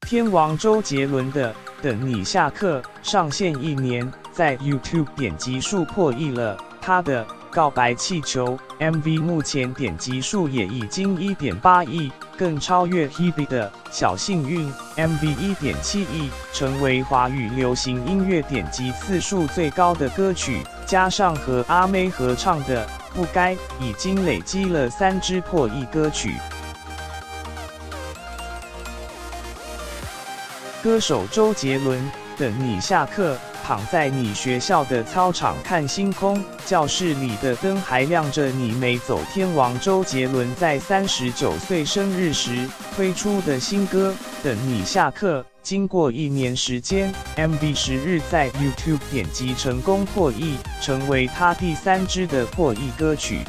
天王周杰伦的《等你下课》上线1年，在 YouTube 点击数破亿了。他的《告白气球》MV 目前点击数也已经1.8亿，更超越 Hebe 的《小幸运》MV 1.7亿，成为华语流行音乐点击次数最高的歌曲。加上和阿妹合唱的《不该》，已经累积了3支破亿歌曲。歌手周杰伦，等你下课，躺在你学校的操场看星空，教室里的灯还亮着，你没走。天王周杰伦在39岁生日时推出的新歌《等你下课》，经过1年时间 ，MV 10日在 YouTube 点击成功破亿，成为他第3支的破亿歌曲。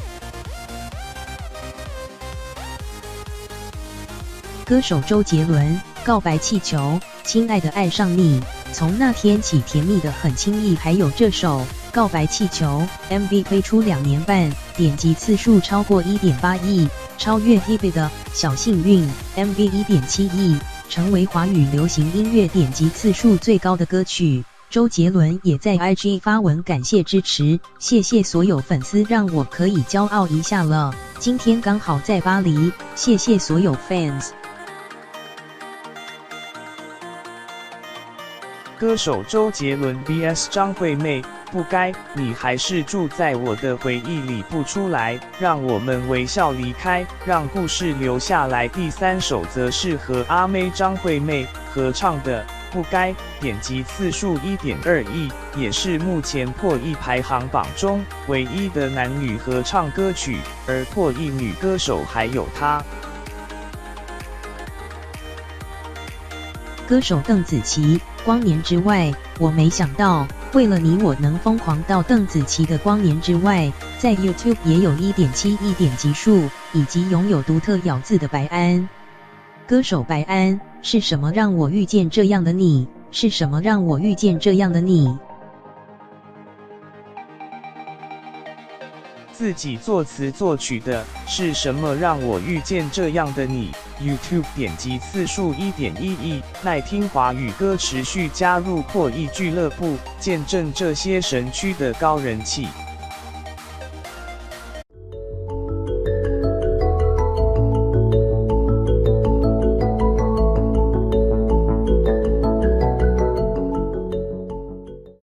歌手周杰伦，告白气球，亲爱的爱上你，从那天起甜蜜的很轻易，还有这首告白气球 MV 推出2年半，点击次数超过1.8亿，超越 Hebe 的小幸运 MV 1.7亿，成为华语流行音乐点击次数最高的歌曲。周杰伦也在 IG 发文感谢支持，谢谢所有粉丝，让我可以骄傲一下了。今天刚好在巴黎，谢谢所有 fans。歌手周杰伦 vs 张惠妹，不该，你还是住在我的回忆里不出来，让我们微笑离开，让故事留下来。第3首则是和阿妹张惠妹合唱的《不该》，点击次数1.2亿，也是目前破亿排行榜中唯一的男女合唱歌曲，而破亿女歌手还有她。歌手邓紫棋，光年之外，我没想到，为了你我能疯狂到邓紫棋的光年之外，在 YouTube 也有1.7亿点击数，以及拥有独特咬字的白安。歌手白安，是什么让我遇见这样的你？是什么让我遇见这样的你？自己作词作曲的，是什么让我遇见这样的你 ？YouTube 点击次数1.1亿，耐听华语歌持续加入破亿俱乐部，见证这些神曲的高人气。